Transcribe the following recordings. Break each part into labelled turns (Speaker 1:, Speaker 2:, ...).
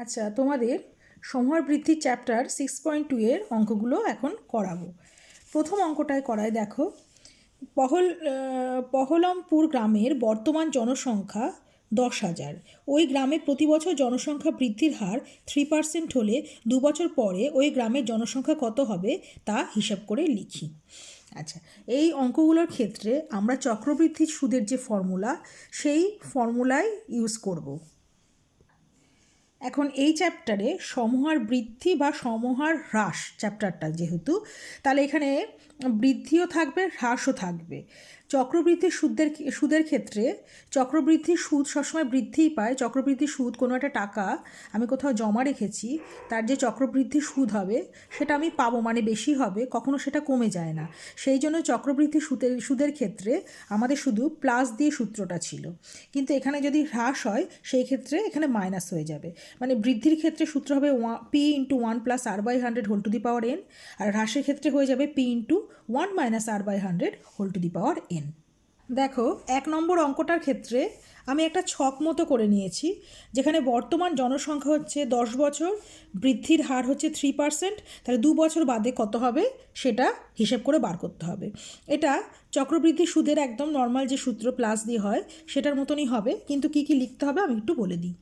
Speaker 1: আচ্ছা, তোমাদের সময় বৃদ্ধির চ্যাপ্টার 6.2 এর অঙ্কগুলো এখন করাবো। প্রথম অঙ্কটায় করায় দেখো, পহলমপুর গ্রামের বর্তমান জনসংখ্যা 10,000। ওই গ্রামে প্রতি বছর জনসংখ্যা বৃদ্ধির হার 3% হলে 2 বছর পরে ওই গ্রামের জনসংখ্যা কত হবে তা হিসাব করে লিখি। আচ্ছা, এই অঙ্কগুলোর ক্ষেত্রে আমরা চক্রবৃদ্ধি সুদের যে ফর্মুলা, সেই ফর্মুলায় ইউজ করব। এখন এই চ্যাপ্টারে সমহার বৃদ্ধি বা সমহার হ্রাস চ্যাপ্টারটা যেহেতু, তাহলে এখানে বৃদ্ধিও থাকবে, হ্রাসও থাকবে। চক্রবৃদ্ধি সুদের ক্ষেত্রে চক্রবৃদ্ধির সুদ সবসময় বৃদ্ধিই পায়। চক্রবৃদ্ধি সুদ কোনো একটা টাকা আমি কোথাও জমা রেখেছি, তার যে চক্রবৃদ্ধি সুদ হবে সেটা আমি পাবো, মানে বেশি হবে, কখনো সেটা কমে যায় না। সেই জন্য চক্রবৃদ্ধি সুদের ক্ষেত্রে আমাদের শুধু প্লাস দিয়ে সূত্রটা ছিল, কিন্তু এখানে যদি হ্রাস হয় সেই ক্ষেত্রে এখানে মাইনাস হয়ে যাবে। মানে বৃদ্ধির ক্ষেত্রে সূত্র হবে পি ইন্টু 1 + r/100 আর হ্রাসের ক্ষেত্রে হয়ে যাবে পি ইন্টু 1 - r/100 দেখো, 1 নম্বর অঙ্কটার ক্ষেত্রে আমি একটা ছক মতো করে নিয়েছি, যেখানে বর্তমান জনসংখ্যা হচ্ছে 10 বছর, বৃদ্ধির হার হচ্ছে 3%, তাহলে 2 বছর বাদে কত হবে সেটা হিসেব করে বার করতে হবে। এটা চক্রবৃদ্ধি সুদের একদম নর্মাল যে সূত্র প্লাস দিয়ে হয় সেটার মতনই হবে, কিন্তু কি কি লিখতে হবে আমি একটু বলে দিই।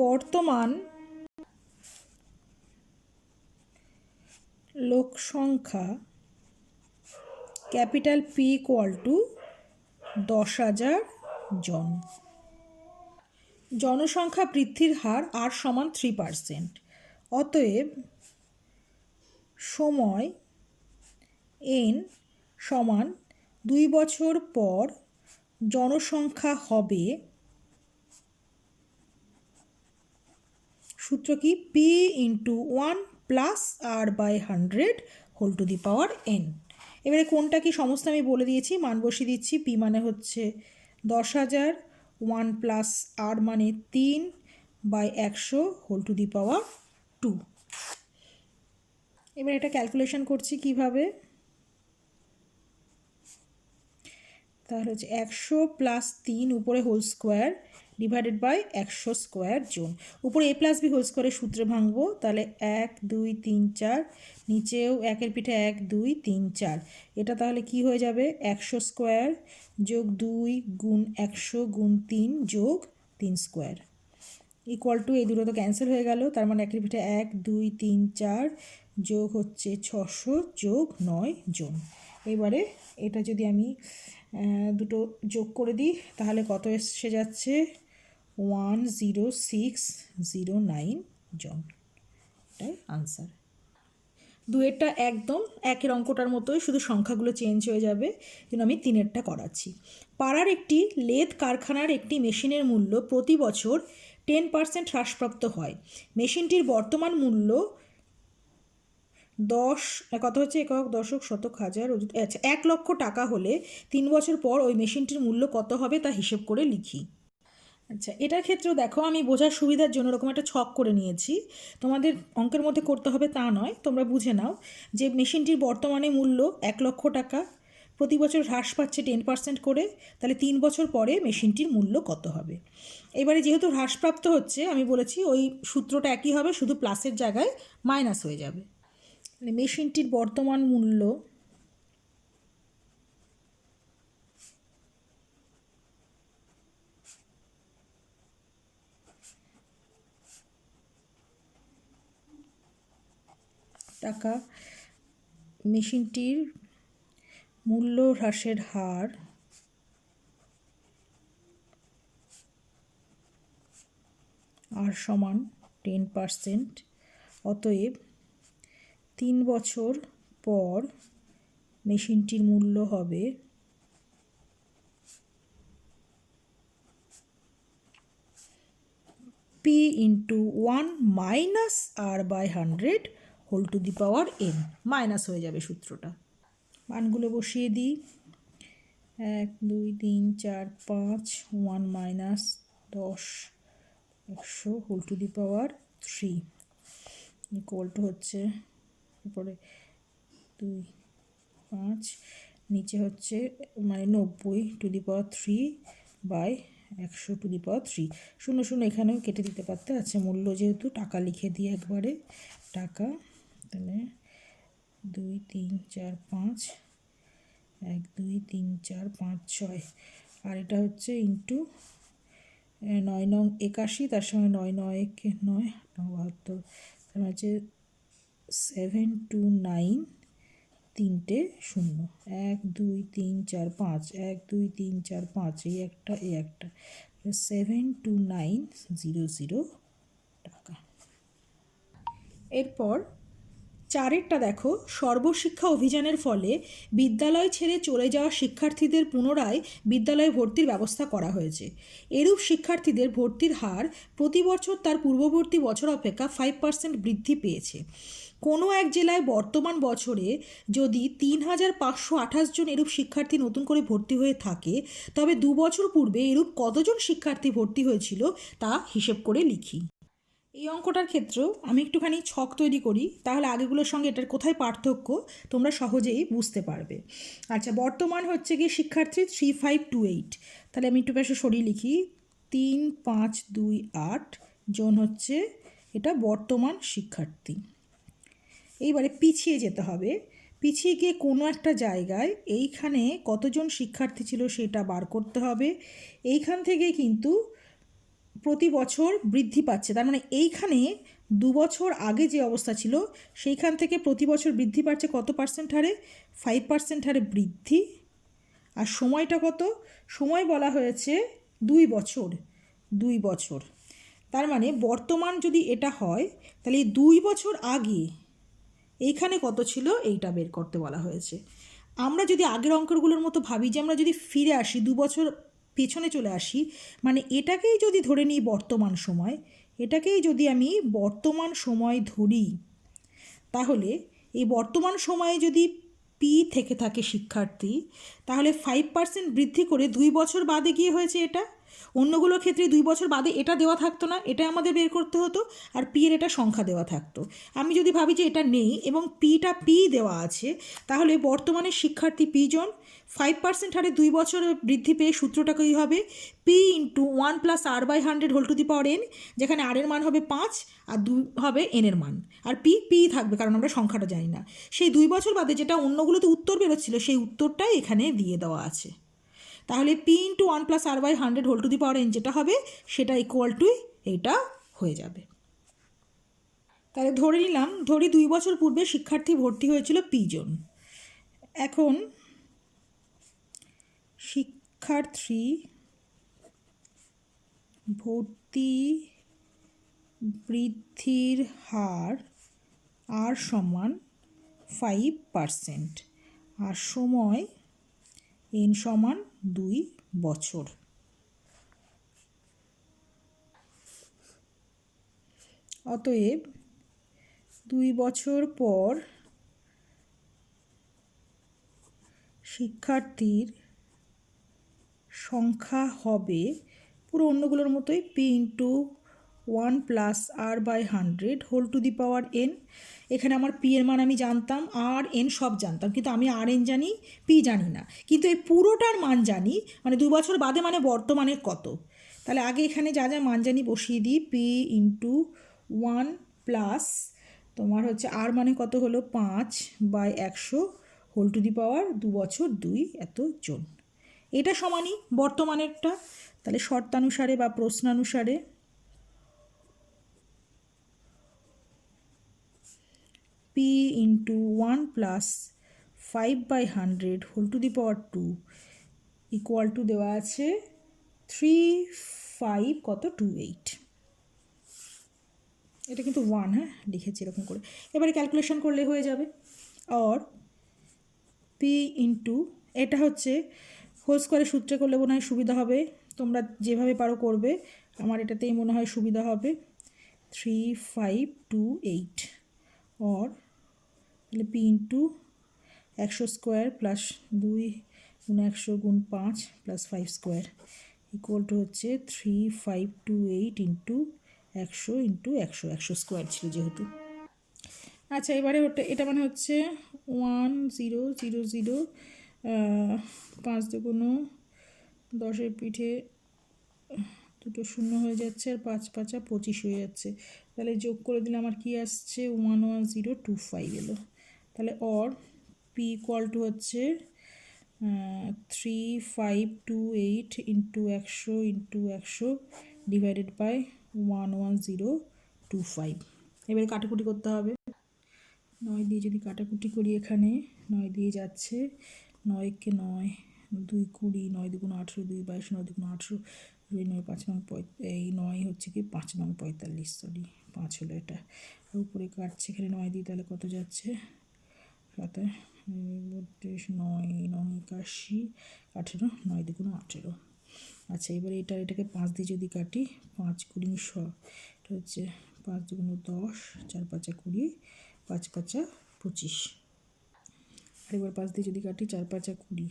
Speaker 1: বর্তমান লোক সংখ্যা ক্যাপিটাল পি ইকুয়াল টু 10,000 জন। জনসংখ্যা বৃদ্ধির হার আর সমান 3%। অতএব সময় এন সমান 2 বছর পর জনসংখ্যা হবে, সূত্র কি, পি ইন্টু 1 + r/100 এবারে কোনটা কি সমস্ত আমি বলে দিয়েছি, মান বসিয়ে দিচ্ছি। পি মানে হচ্ছে 10,000, 1 + r মানে 3/100 এবার এটা ক্যালকুলেশন করছি কিভাবে, তাহলে হচ্ছে 100 + 3 উপরে whole square divided by 100 square জন। উপরে a + b হোল স্কোয়ারের সূত্রে ভাঙবো, তাহলে 1 2 3 4, নিচেও 1-এর পিঠে 1 2 3 4। এটা তাহলে কি হয়ে যাবে, 100 স্কোয়ার যোগ 2 গুণ 100 গুণ 3 যোগ 3 স্কোয়ার ইকুয়াল টু, এই দুটো তো ক্যান্সেল হয়ে গেল, তার মানে 1-এর পিঠে 1 2 3 4 যোগ হচ্ছে 600 যোগ 9 জন। এবারে এটা যদি আমি দুটো যোগ করে দিই তাহলে কত এসে যাচ্ছে, 10609 জন। এটাই আনসার। দুয়েরটা একদম একের অঙ্কটার মতোই, শুধু সংখ্যাগুলো চেঞ্জ হয়ে যাবে, কিন্তু আমি 3-এরটা করাচ্ছি। পাড়ার একটি লেদ কারখানার একটি মেশিনের মূল্য প্রতি বছর 10% হ্রাসপ্রাপ্ত হয়। মেশিনটির বর্তমান মূল্য 10 কত হচ্ছে, একক দশক শতক হাজার, আচ্ছা 1 লক্ষ টাকা হলে 3 বছর পর ওই মেশিনটির মূল্য কত হবে তা হিসেব করে লিখি। আচ্ছা, এটার ক্ষেত্রেও দেখো, আমি বোঝার সুবিধার জন্য এরকম একটা ছক করে নিয়েছি। তোমাদের অঙ্কের মধ্যে করতে হবে তা নয়, তোমরা বুঝে নাও যে মেশিনটির বর্তমানে মূল্য 1 লক্ষ টাকা, প্রতি বছর হ্রাস পাচ্ছে 10% করে, তাহলে 3 বছর পরে মেশিনটির মূল্য কত হবে। এবারে যেহেতু হ্রাসপ্রাপ্ত হচ্ছে, আমি বলেছি ওই সূত্রটা একই হবে, শুধু প্লাসের জায়গায় মাইনাস হয়ে যাবে। মেশিনটির বর্তমান মূল্য টাকা, মেশিনটির মূল্য হ্রাসের হার আর সমান 10%। অতএব 3 বছর পর মেশিনটির মূল্য হবে পি ইন্টু 1 - r/100 মাইনাস হয়ে যাবে সূত্রটা। মানগুলো বসিয়ে দিই, 1 2 3 4 5, 1 - 10 100 ইকুয়াল টু হচ্ছে উপরে 2 5, নিচে হচ্ছে মানে 90 ⁻³ 100^3, 0 এখানেও কেটে দিতে পারতে। আচ্ছা, মূল্য যেহেতু টাকা লিখে দিই একবারে, টাকা, তাহলে 2 3 4 5, 1 2 3 4 5 6, আর এটা হচ্ছে ইন্টু 9 9 81, তার সঙ্গে 9 9 1 9 72, তার হচ্ছে 7 2 9, 3টে 0, 1 2 3 4 5, 1 2 3 4 5, এই একটা 72900 টাকা। এরপর 4এরটা দেখো, সর্বশিক্ষা অভিযানের ফলে বিদ্যালয় ছেড়ে চলে যাওয়া শিক্ষার্থীদের পুনরায় বিদ্যালয়ে ভর্তির ব্যবস্থা করা হয়েছে। এরূপ শিক্ষার্থীদের ভর্তির হার প্রতি বছর তার পূর্ববর্তী বছর অপেক্ষা 5% বৃদ্ধি পেয়েছে। কোনো এক জেলায় বর্তমান বছরে যদি 3528 জন এরূপ শিক্ষার্থী নতুন করে ভর্তি হয়ে থাকে, তবে 2 বছর পূর্বে এরূপ কতজন শিক্ষার্থী ভর্তি হয়েছিল তা হিসেব করে লিখি। এই অঙ্কটার ক্ষেত্রেও আমি একটুখানি ছক তৈরি করি, তাহলে আগেগুলোর সঙ্গে এটার কোথায় পার্থক্য তোমরা সহজেই বুঝতে পারবে। আচ্ছা, বর্তমান হচ্ছে কি শিক্ষার্থী 3528, তাহলে আমি একটু পাশে সরিয়ে লিখি, 3528 জন হচ্ছে এটা বর্তমান শিক্ষার্থী। এইবারে পিছিয়ে যেতে হবে, পিছিয়ে গিয়ে কোনো একটা জায়গায় এইখানে কতজন শিক্ষার্থী ছিল সেটা বার করতে হবে। এইখান থেকে কিন্তু প্রতি বছর বৃদ্ধি পাচ্ছে, তার মানে এইখানে 2 বছর আগে যে অবস্থা ছিল সেইখান থেকে প্রতি বছর বৃদ্ধি পাচ্ছে কত পার্সেন্ট হারে? 5% হারে বৃদ্ধি। আর সময়টা কত? সময় বলা হয়েছে 2 বছর, 2 বছর। তার মানে বর্তমান যদি এটা হয়, তাহলে 2 বছর আগে এইখানে কত ছিল এইটা বের করতে বলা হয়েছে। আমরা যদি আগের অঙ্কগুলোর মতো ভাবি যে আমরা যদি ফিরে আসি 2 বছর পেছনে চলে আসি, মানে এটাকেই যদি ধরে নিই বর্তমান সময়, এটাকেই যদি আমি বর্তমান সময় ধরি, তাহলে এই বর্তমান সময়ে যদি পি থেকে থাকে শিক্ষার্থী, তাহলে 5% বৃদ্ধি করে 2 বছর বাদে গিয়ে হয়েছে এটা। অন্যগুলোর ক্ষেত্রে 2 বছর বাদে এটা দেওয়া থাকতো না, এটা আমাদের বের করতে হতো, আর পি এর এটা সংখ্যা দেওয়া থাকতো। আমি যদি ভাবি যে এটা নেই এবং পিটা পি দেওয়া আছে, তাহলে বর্তমানে শিক্ষার্থী পি জন, 5% হারে 2 বছর বৃদ্ধি পেয়ে সূত্রটা কী হবে? পি ইন্টু 1 + r/100^n, যেখানে r এর মান হবে 5 আর 2 হবে n এর মান, আর পি থাকবে কারণ আমরা সংখ্যাটা জানি না। সেই 2 বছর বাদে যেটা অন্যগুলোতে উত্তর বেরোচ্ছিল সেই উত্তরটাই এখানে দিয়ে দেওয়া আছে। তাহলে পি ইন্টু 1 + r/100^n যেটা হবে সেটা ইকুয়াল টু এইটা হয়ে যাবে। তাহলে ধরে নিলাম, ধরি 2 বছর পূর্বে শিক্ষার্থী ভর্তি হয়েছিল পি জন। এখন শিক্ষার্থী ভর্তি বৃদ্ধির হার r সমান 5% আর সময় n সমান 2 বছর। অতএব 2 বছর পর শিক্ষার্থীর সংখ্যা হবে পুরো অন্যগুলোর মতোই পি ইন্টু 1 + r/100^n। এখানে আমার পি এর মান আমি জানতাম, আর এন সব জানতাম, কিন্তু আমি আর এন জানি, পি জানি না, কিন্তু এই পুরোটার মান জানি, মানে 2 বছর বাদে মানে বর্তমানে কত। তাহলে আগে এখানে যা যা মান জানি বসিয়ে দিই, পি ইন্টু 1 প্লাস তোমার হচ্ছে আর মানে কত হলো 5/100 2 বছর 2 এত জন, এটা সমানই বর্তমানেরটা। তাহলে শর্তানুসারে বা প্রশ্নানুসারে পি ইন্টু 1 + 5/100^2 ইকুয়াল টু দেওয়া আছে 3528। এটা কিন্তু 1, হ্যাঁ লিখেছি এরকম করে, এবারে ক্যালকুলেশন করলে হয়ে যাবে। আর পি ইন্টু এটা হচ্ছে হোল স্কোয়ারের সূত্রে করলে মনে হয় সুবিধা হবে, তোমরা যেভাবে পারো করবে, আমার এটাতেই মনে হয় সুবিধা হবে। 3528 और তাহলে P into 100² plus 2 × 100 × 5 plus 5 square equal to হচ্ছে 3528 ইন্টু 100 ইন্টু 100, 100 স্কোয়ার ছিল যেহেতু। আচ্ছা, এবারে এটা মানে হচ্ছে 1000, 5 × 10 = দুটো শূন্য হয়ে যাচ্ছে আর 5 5 25 হয়ে যাচ্ছে। তাহলে যোগ করে দিলে আমার কি আসছে 11025 এলো। তাহলে অর পি ইকুয়াল টু হচ্ছে 3528 ইন্টু 100 ডিভাইডেড বাই 11025। এবারে কাটাকুটি করতে হবে। 9 দিয়ে যদি কাটাকুটি করি, এখানে 9 দিয়ে যাচ্ছে, 9 কে 9, 2 20, 9 দুগুণ 18, 2 22, 9 দুগুণ 18, 2 9 5 নং এই 9 হচ্ছে কি 5 নং 45, সরি 5 হলো এটা। আর উপরে কাটছে, এখানে 9 দিয়ে তাহলে কত যাচ্ছে 7 32, 9 9 81, 18, 9 দুগুণ 18। আচ্ছা, এবারে এটাকে 5 দিয়ে যদি কাটি, 5 20 100, এটা হচ্ছে 5 দুগুণ 10, 4 5 20, 5 5 25। আর এবার 5 দিয়ে যদি কাটি, 4 5 20,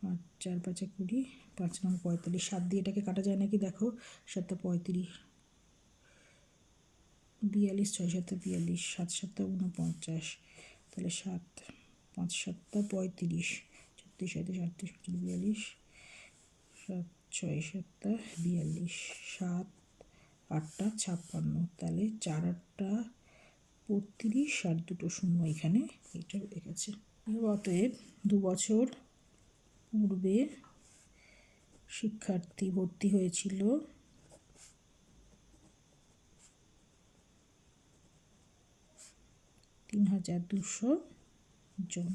Speaker 1: 5 4 5 20, 5 9 45। 7 দিয়ে এটাকে কাটা যায় নাকি দেখো, 7 35, 42, 6 7 42, 7 7 49, তাহলে 7 5 7 35, 36 37 38 42, 7 6 7 42, 7 8 56, তাহলে 4 8 32 আর দুটো শূন্য এখানে এইটা রয়ে গেছে। অতএব 2 বছর পূর্বে শিক্ষার্থী ভর্তি হয়েছিল 3200 জন।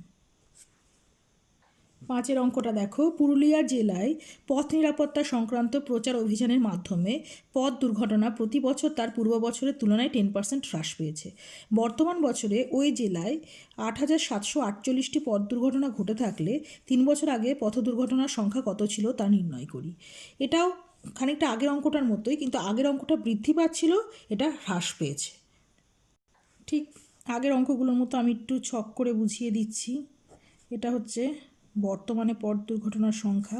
Speaker 1: 5 অঙ্কটা দেখো, পুরুলিয়া জেলায় পথ নিরাপত্তা সংক্রান্ত প্রচার অভিযানের মাধ্যমে পথ দুর্ঘটনা প্রতি বছর তার পূর্ব বছরের তুলনায় 10% হ্রাস পেয়েছে। বর্তমান বছরে ওই জেলায় 8748টি পথ দুর্ঘটনা ঘটে থাকলে 3 বছর আগে পথ দুর্ঘটনার সংখ্যা কত ছিল তা নির্ণয় করি। এটাও খানিকটা আগের অঙ্কটার মতোই, কিন্তু আগের অঙ্কটা বৃদ্ধি পাচ্ছিল, এটা হ্রাস পেয়েছে। ঠিক আগের অঙ্কগুলোর মতো আমি একটু ছক করে বুঝিয়ে দিচ্ছি। এটা হচ্ছে বর্তমানে পথ দুর্ঘটনার সংখ্যা,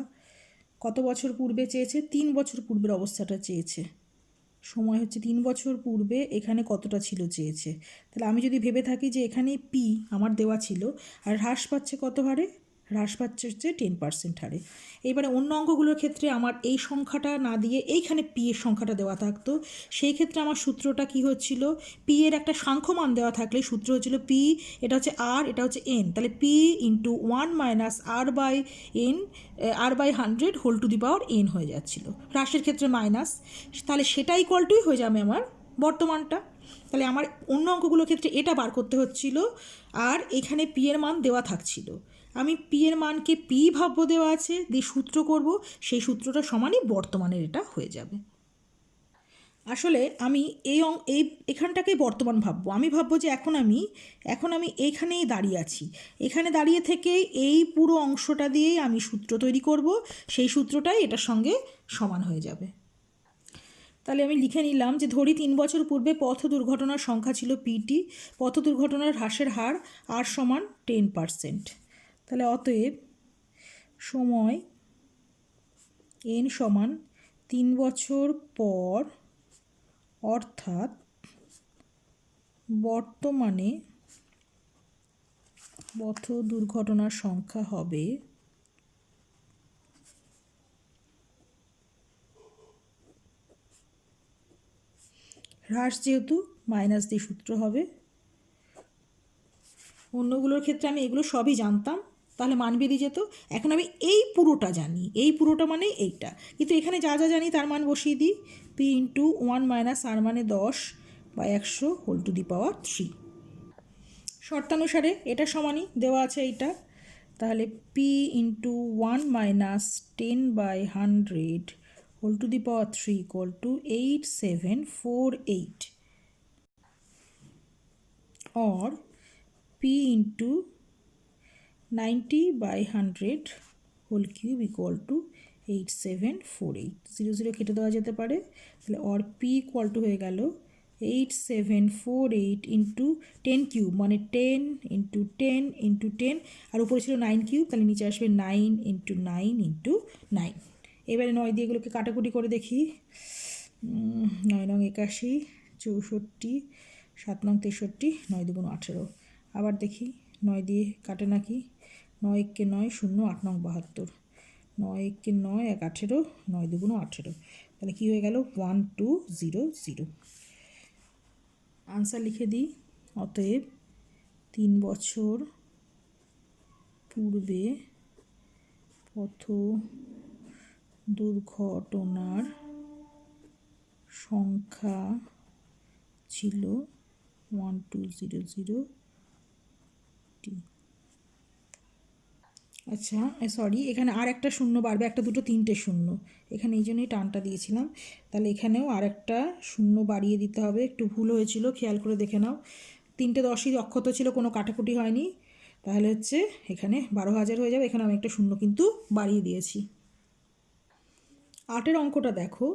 Speaker 1: কত বছর পূর্বে চেয়েছে, 3 বছর পূর্বের অবস্থাটা চেয়েছে, সময় হচ্ছে 3 বছর পূর্বে এখানে কতটা ছিল চেয়েছে। তাহলে আমি যদি ভেবে থাকি যে এখানে পি আমার দেওয়া ছিল, আর হ্রাস পাচ্ছে কত হারে, হ্রাস পাচ্ছে হচ্ছে 10% হারে। এইবারে অন্য অঙ্কগুলোর ক্ষেত্রে আমার এই সংখ্যাটা না দিয়ে এইখানে পি এর সংখ্যাটা দেওয়া থাকতো, সেই ক্ষেত্রে আমার সূত্রটা কি হচ্ছিল, পি এর একটা সাংখ্যমান দেওয়া থাকলে সূত্র হচ্ছিল পি, এটা হচ্ছে আর, এটা হচ্ছে এন, তাহলে P into 1 minus R by N, R by 100 whole to the power N হয়ে যাচ্ছিল, হ্রাসের ক্ষেত্রে মাইনাস, তাহলে সেটা ইকুয়াল টুই হয়ে যাবে আমার বর্তমানটা। তাহলে আমার অন্য অঙ্কগুলোর ক্ষেত্রে এটা বার করতে হচ্ছিল, আর এখানে পি এর মান দেওয়া থাকছিল, আমি পি এর মানকে পি ভাববো দেওয়া আছে, দিয়ে সূত্র করব, সেই সূত্রটা সমানই বর্তমানের এটা হয়ে যাবে। আসলে আমি এই এখানটাকে বর্তমান ভাববো, আমি ভাববো যে এখন আমি এইখানেই দাঁড়িয়ে আছি, এখানে দাঁড়িয়ে থেকে এই পুরো অংশটা দিয়েই আমি সূত্র তৈরি করব, সেই সূত্রটাই এটার সঙ্গে সমান হয়ে যাবে। তাহলে আমি লিখে নিলাম যে ধরি 3 বছর পূর্বে পথ দুর্ঘটনার সংখ্যা ছিল পিটি, পথ দুর্ঘটনার হ্রাসের হার আর সমান 10%। তাহলে অতএব সময় এন সমান 3 বছর পর, অর্থাৎ বর্তমানে পথ দুর্ঘটনার সংখ্যা হবে হ্রাস, যেহেতু মাইনাস দিয়ে সূত্র হবে। অন্যগুলোর ক্ষেত্রে আমি এগুলো সবই জানতাম, তাহলে মান বেরিয়ে যেত। এখন আমি এই পুরোটা জানি, এই পুরোটা মানে এইটা, কিন্তু এখানে যা যা জানি তার মান বসিয়ে দিই, পি ইন্টু 1 মাইনাস আর মানে 10 বা 100 হোল টু দি পাওয়ার 3। শর্তানুসারে এটা সমানই দেওয়া আছে এইটা, তাহলে P into 1 minus 10 by 100 whole to the power 3 equal to 8748, or p into 90 by 100 whole cube equal to 8748। 0 0 কেটে দেওয়া যেতে পারে, তাহলে or p ইকুয়াল টু হয়ে গেল 8748 ইন্টু 10 কিউব, মানে 10 ইন্টু 10 ইন্টু 10, আর উপরে ছিল 9 কিউব, তাহলে নিচে আসবে 9 ইন্টু 9 ইন্টু 9। এবারে 9 দিয়ে এগুলোকে কাটাকুটি করে দেখি, 9 নং 81, 64, 7 নং 63, 9 দুগুণ 18। আবার দেখি 9 দিয়ে কাটে নাকি, 9 কে 9 0, 8 নং 72, 9 একে 9, 1 18, 9 দুগুণ 18, তাহলে কী হয়ে গেল 1200। আনসার লিখে দিই। অতএব 3 বছর পূর্বে পথ দুর্ঘটনার সংখ্যা ছিল 1200 টি। আচ্ছা সরি, এখানে আর একটা শূন্য বাড়বে, একটা দুটো তিনটে শূন্য, এখানে এই জন্যই টানটা দিয়েছিলাম। তাহলে এখানেও আর একটা শূন্য বাড়িয়ে দিতে হবে, একটু ভুল হয়েছিল, খেয়াল করে দেখে নাও। 3টে 10ই অক্ষত ছিল, কোনো কাটাকুটি হয়নি, তাহলে হচ্ছে এখানে 12,000 হয়ে যাবে। এখানে আমি একটা শূন্য কিন্তু বাড়িয়ে দিয়েছি। 8এর অঙ্কটা দেখো,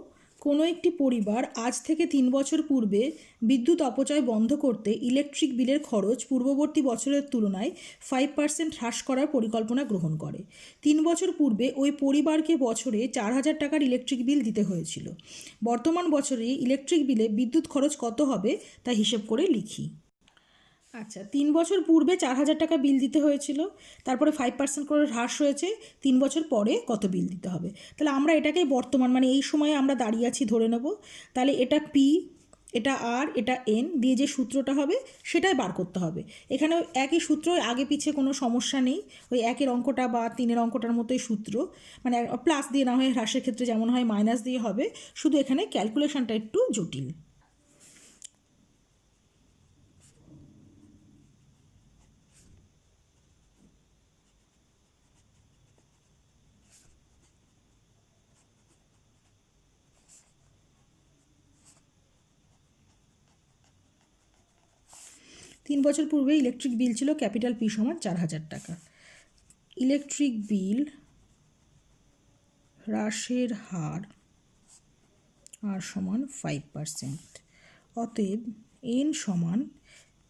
Speaker 1: কোনো একটি পরিবার আজ থেকে 3 বছর পূর্বে বিদ্যুৎ অপচয় বন্ধ করতে ইলেকট্রিক বিলের খরচ পূর্ববর্তী বছরের তুলনায় 5% হ্রাস করার পরিকল্পনা গ্রহণ করে। 3 বছর পূর্বে ওই পরিবারকে বছরে 4,000 টাকার ইলেকট্রিক বিল দিতে হয়েছিল। বর্তমান বছরে ইলেকট্রিক বিলে বিদ্যুৎ খরচ কত হবে তা হিসেব করে লিখি। আচ্ছা, 3 বছর পূর্বে 4,000 টাকা বিল দিতে হয়েছিল, তারপরে 5% করে হ্রাস হয়েছে, 3 বছর পরে কত বিল দিতে হবে। তাহলে আমরা এটাকেই বর্তমান মানে এই সময়ে আমরা দাঁড়িয়ে আছি ধরে নেব। তাহলে এটা পি, এটা আর, এটা এন দিয়ে যে সূত্রটা হবে সেটাই বার করতে হবে। এখানে একই সূত্র, আগে পিছে কোনো সমস্যা নেই, ওই 1-এর অঙ্কটা বা 3-এর অঙ্কটার মতোই সূত্র, মানে প্লাস দিয়ে না হয় হ্রাসের ক্ষেত্রে যেমন হয় মাইনাস দিয়ে হবে, শুধু এখানে ক্যালকুলেশনটা একটু জটিল। 3 বছর পূর্বে ইলেকট্রিক বিল ছিল ক্যাপিটাল পি সমান 4,000 টাকা। ইলেকট্রিক বিল হ্রাসের হার আর সমান 5%। অতএব এন সমান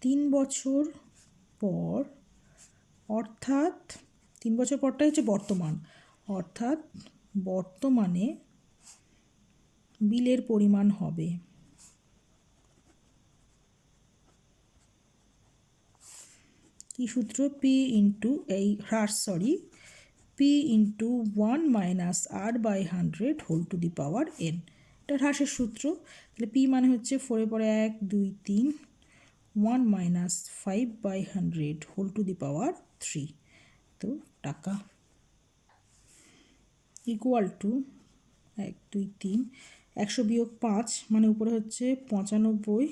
Speaker 1: 3 বছর পর, অর্থাৎ 3 বছর পরটা হচ্ছে বর্তমান, অর্থাৎ বর্তমানে বিলের পরিমাণ হবে কি সূত্র, পি ইন্টু এই হ্রাস P into 1 minus R by 100 whole to the power N. এটা হ্রাসের সূত্র। তাহলে পি মানে হচ্ছে 4 পরে 1 2 3, 1 minus 5 by 100 whole to the power 3, তো টাকা ইকুয়াল টু 1 2 3, 100 বিয়োগ 5 মানে উপরে হচ্ছে 95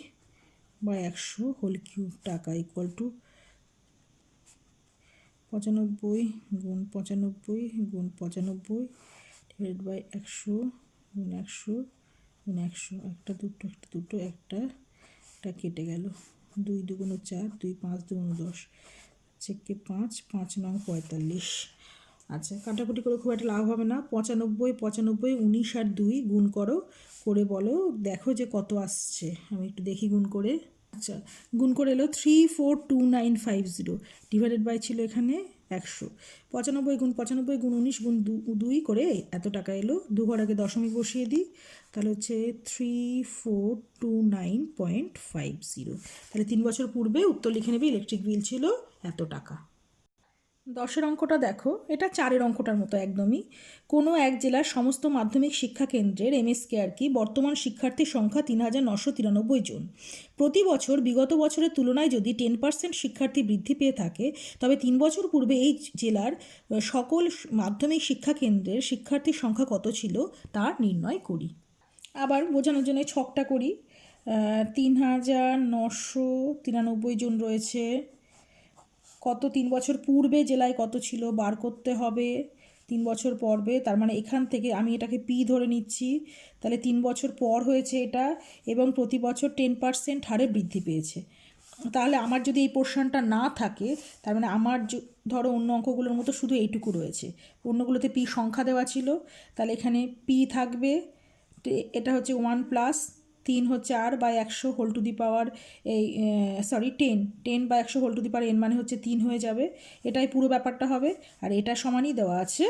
Speaker 1: বা 100 হোল কিউব টাকা ইকুয়াল টু 95 গুণ 95 গুণ 95 ডিভাইড বাই 100 গুণ 100 গুণ 100, একটা দুটো একটা দুটো একটা কেটে গেল, 2 দুগুণ 4, 2 5 দুগুণ 10, চেকে 5 5 9 45। আচ্ছা, কাটাকুটি করে খুব একটা লাভ হবে না। 95 95 19 আর 2 গুণ করো, করে বলো দেখো যে কত আসছে। আমি একটু দেখি গুণ করে। আচ্ছা, গুণ করে এলো 342950 ডিভাইডেড বাই ছিল এখানে 100। 95 গুণ 95 গুণ 19 গুণ 2 করে এত টাকা এলো। 2 ঘর আগে দশমিক বসিয়ে দিই, তাহলে হচ্ছে 3429.50। তাহলে 3 বছর পূর্বে উত্তর লিখে নেবে ইলেকট্রিক বিল ছিল এত টাকা। 10-এর অঙ্কটা দেখো, এটা 4-এর অঙ্কটার মতো একদমই। কোনো এক জেলার সমস্ত মাধ্যমিক শিক্ষা কেন্দ্রের এমএসকেআরকি বর্তমান শিক্ষার্থীর সংখ্যা 3,993 জন। প্রতি বছর বিগত বছরের তুলনায় যদি 10% শিক্ষার্থী বৃদ্ধি পেয়ে থাকে, তবে 3 বছর পূর্বে এই জেলার সকল মাধ্যমিক শিক্ষা কেন্দ্রের শিক্ষার্থীর সংখ্যা কত ছিল তা নির্ণয় করি। আবার বোঝানোর জন্য ছকটা করি। 3,993 জন রয়েছে, কত 3 বছর পূর্বে জেলায় কত ছিল বার করতে হবে। 3 বছর পর্বে, তার মানে এখান থেকে আমি এটাকে পি ধরে নিচ্ছি, তাহলে 3 বছর পর হয়েছে এটা, এবং প্রতি বছর 10% হারে বৃদ্ধি পেয়েছে। তাহলে আমার যদি এই পোর্শনটা না থাকে, তার মানে আমার ধরো অন্য অঙ্কগুলোর মতো শুধু এইটুকু রয়েছে, অন্যগুলোতে পি সংখ্যা দেওয়া ছিল, তাহলে এখানে পি থাকবে, এটা হচ্ছে 1 প্লাস 3 হচ্ছে R by 100 whole to the power এই 10 বা 100 whole to the power N মানে হচ্ছে 3 হয়ে যাবে। এটাই পুরো ব্যাপারটা হবে, আর এটা সমানই দেওয়া আছে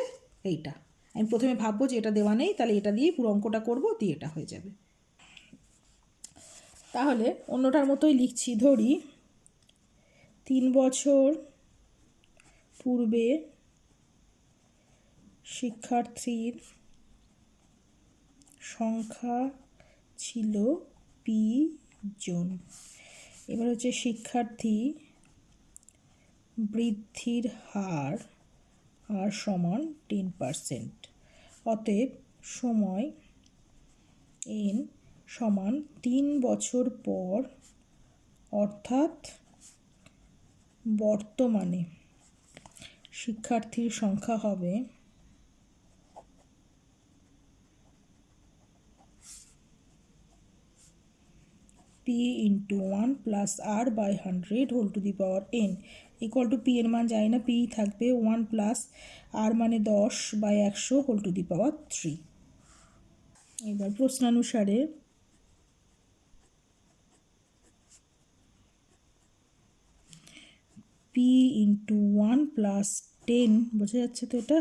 Speaker 1: এইটা। আমি প্রথমে ভাববো যে এটা দেওয়া নেই, তাহলে এটা দিয়ে পুরো অঙ্কটা করবো, দিয়ে এটা হয়ে যাবে। তাহলে অন্যটার মতোই লিখছি, ধরি 3 বছর পূর্বে শিক্ষার্থীর সংখ্যা ছিল পি জন। এবার হচ্ছে শিক্ষার্থী বৃদ্ধির হার সমান 10%। অতএব সময় n সমান 3 বছর পর অর্থাৎ বর্তমানে শিক্ষার্থীর সংখ্যা হবে p × 1 + r / 100 whole to the power n equal to p এর মান যায় না, p থাকবে 1 + r মানে 10/100 হোল টু দি পাওয়ার 3। এবার প্রশ্নানুসারে p × 1 + 10 বোঝা যাচ্ছে তো, এটা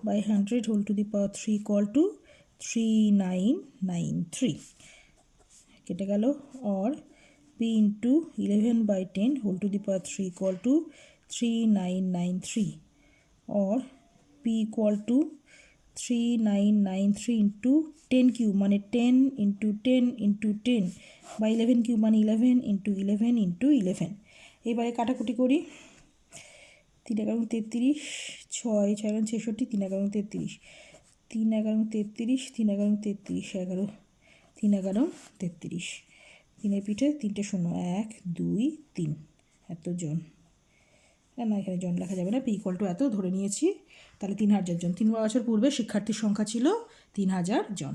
Speaker 1: /100 whole to the power 3 equal to 3993 কেটে গেল। और p × 11/10 whole to the power 3 equal to 3993 और p ইকুয়াল টু 3993 × 10³ মানে 10 × 10 × 10 বা 11³ মানে 11 × 11 × 11। এবারে কাটাকুটি করি। 3 × 11 = 33, 6 × 6 = 66, 3 × 11 = 33, 3 × 11 = 33, 3 × 11 = 33, 11, 3 × 11 = 33, 3 পিঠে 3টে 0, 1 2 3 এতজন। না, এখানে জন লেখা যাবে না, p = এত ধরে নিয়েছি। তাহলে 3000 জন। 3 বছর পূর্বে শিক্ষার্থীর সংখ্যা ছিল 3000 জন।